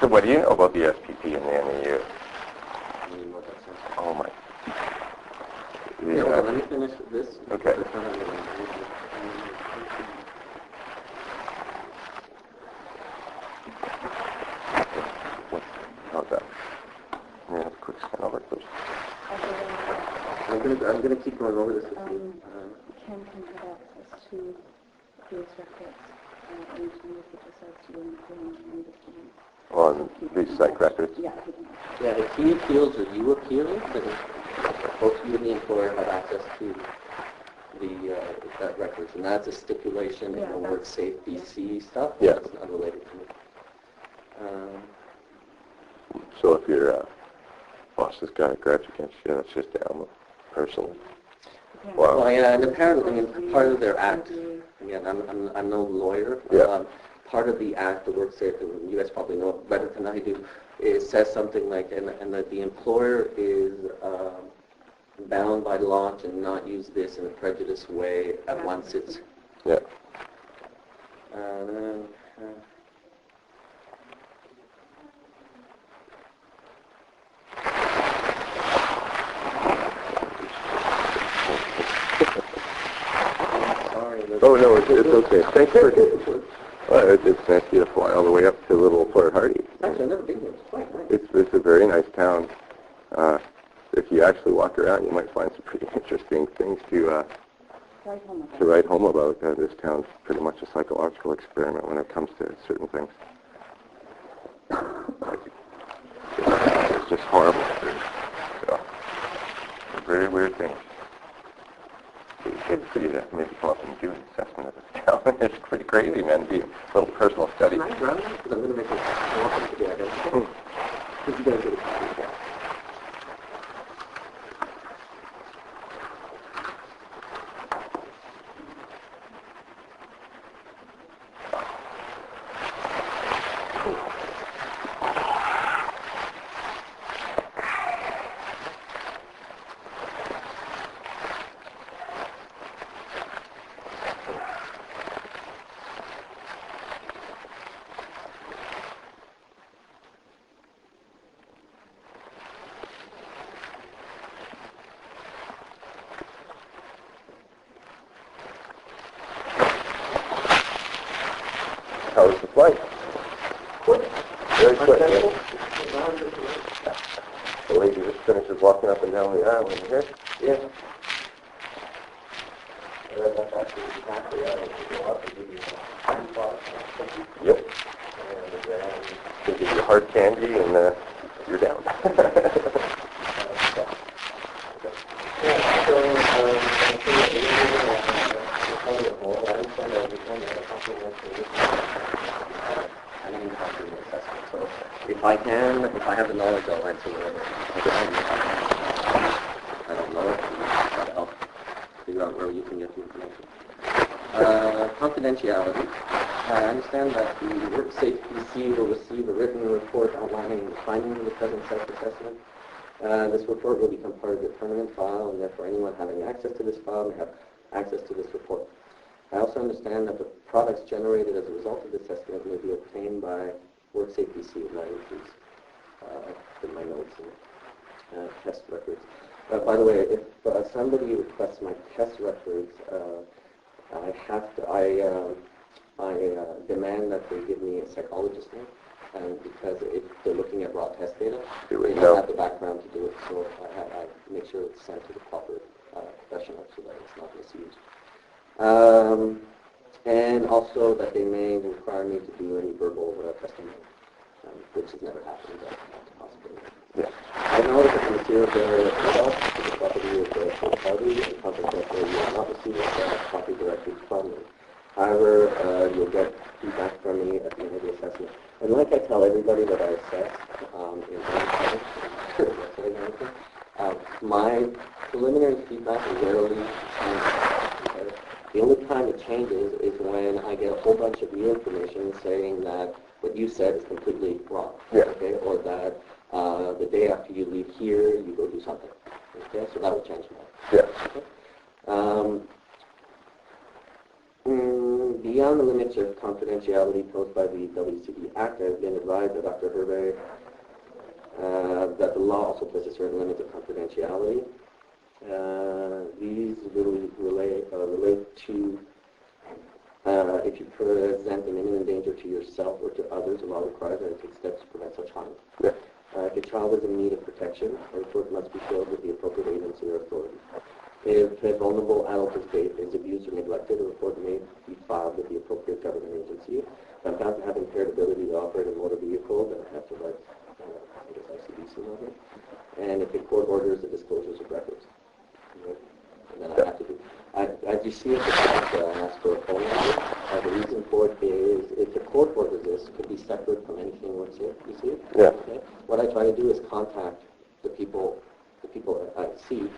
So what do you know about the SPP and the NEU? Oh my. Yeah, well, let me finish this. Okay. How's that? Yeah, quick scan over, please. I'm gonna keep going over this with you. Ken can have access to these records anytime if he decides to go into the On these psych records? Yeah. Yeah, if he appeals or you appeal, then both you and the employer have access to the that records, and that's a stipulation in the work safe BC stuff. Yeah. That's not related to me. So if your boss has got a grudge against you, that's just down personally. Wow. Well, yeah, and apparently, I mean, part of their act. Again, I'm no lawyer. Yeah. Part of the act, the work safe, and you guys probably know it better than I do, it says something like, and that the employer is bound by law to not use this in a prejudiced way at once it's. Yeah. Oh no, it's okay. Thanks for. It's nice to fly all the way up to little Port Hardy. Actually, I've never been here. It's quite nice. It's a very nice town. If you actually walk around, you might find some pretty interesting things to write home about. This town's pretty much a psychological experiment when it comes to certain things. It's just horrible. So, very weird things. It's pretty to maybe come up and do an assessment of this town. It's pretty crazy, man. It'd be a little personal study. Can I grab that? Because I'm going to make it walk together. Because you guys get a copy. How was the flight? Quick. Very quick. The lady just finishes walking up and down the aisle in here. Yeah. Yep. They give you hard candy and you're down. If I have the knowledge, I'll answer whatever. I don't know it. Try to help figure out where you can get the information. Confidentiality. I understand that the work safe PC will receive a written report outlining the findings of the present self-assessment. This report will become part of the permanent file, and therefore anyone having access to this file may have access to this report. I also understand that the products generated as a result of this assessment may be obtained by Work Safe PC, and that includes in my notes and test records. By the way, if somebody requests my test records, I demand that they give me a psychologist name, and because if they're looking at raw test data, they don't have the background to do it, so I make sure it's sent to the proper professional so that it's not misused. And also that they may require me to do any verbal testimony, which has never happened, but that's a possibility. Yeah. I know that the material generated itself is the property of the third party, and consequently you will not receive a copy directly from me. However, you'll get feedback from me at the end of the assessment. And like I tell everybody that I assess in my preliminary feedback rarely changes. The only time it changes is when I get a whole bunch of new information saying that what you said is completely wrong. Yeah. Okay, or that the day after you leave here, you go do something. Okay, so that will change that. Yeah. Okay? beyond the limits of confidentiality posed by the WCB Act, I have been advised by Dr. Herve that the law also places certain limits of confidentiality. These really relate to if you present an imminent danger to yourself or to others, the law requires that you take steps to prevent such harm. Yeah. If a child is in need of protection, a report must be filed with the appropriate agency or authority. If a vulnerable adult is abused or neglected, a report may be filed with the appropriate government agency. If I'm found to have impaired ability to operate a motor vehicle, then I have to write, ICDC number. And if a court orders the disclosures of records, then I have to do. As you see at the top, I asked for a phone number. The reason for it is if the court orders this, it could be separate from anything what's here. You see it? Yeah. Okay. What I try to do is contact the people I see,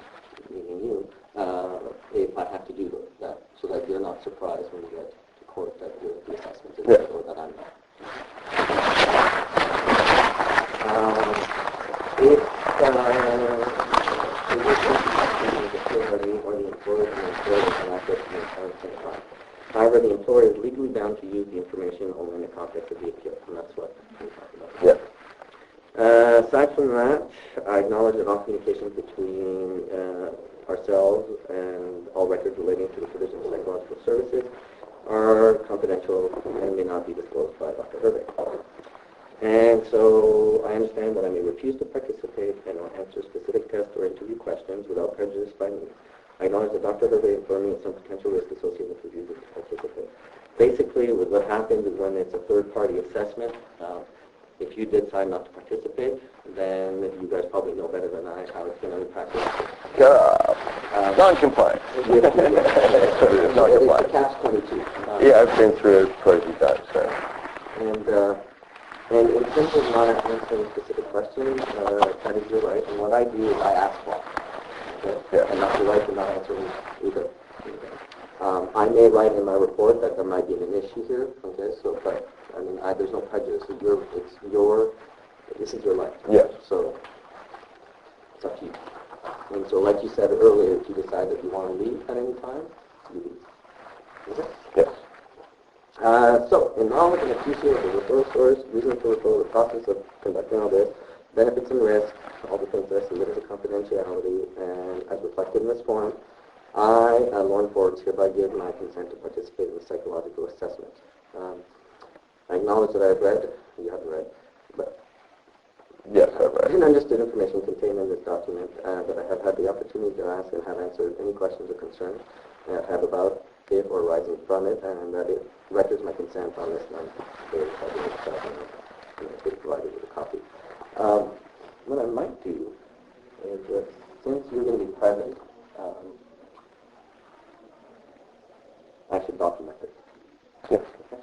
meaning you, if I have to do that, so that you're not surprised when you get to court that the assessment is or that I'm not. If or the employer and the employer can access the entire thing. However, the employer is legally bound to use the information only in the context of the appeal, and that's what we're talking about. Yeah. Aside from that, I acknowledge that all communications between ourselves and all records relating to the provision of psychological services are confidential and may not be disclosed by Dr. Herve. And so I understand that I may refuse to participate and or answer specific test or interview questions without prejudice by me. I acknowledge that Dr. Herve informed me of some potential risk associated with refusing to participate. Basically, what happens is when it's a third-party assessment, if you decide not to participate, then you guys probably know better than I how it's going to impact you. Non-compliant. It's Non-compliant. a catch-22. Yeah, I've been through it quite a few times. So. And in terms of not answering specific questions, that is your right. And what I do is I ask for. Okay? Yeah. And that's your right to not answer either. I may write in my report that there might be an issue here. Okay, so but I mean, there's no prejudice. This is your life. Yeah. So it's up to you. And so, like you said earlier, if you decide that you want to leave at any time, you leave. Okay? Yes. So, in knowledge and appreciation of the referral source, reason for referral, the process of conducting all this, benefits and risks, all the things that I submitted to confidentiality, and as reflected in this form, I, Lauren Forbes, hereby give my consent to participate in the psychological assessment. I acknowledge that I have read, you haven't read, but Yes, I've read. and understood information contained in this document that I have had the opportunity to ask and have answered any questions or concerns that I have about it or arising from it, and that it records my consent on this non-dated and provided with a copy. What I might do is that since you're going to be present, I should document it. Yes. Okay?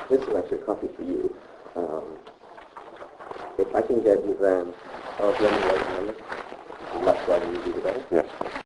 This is actually a copy for you. If I can get you then, I'll blend the right number. The less writing you do, the better. Yes.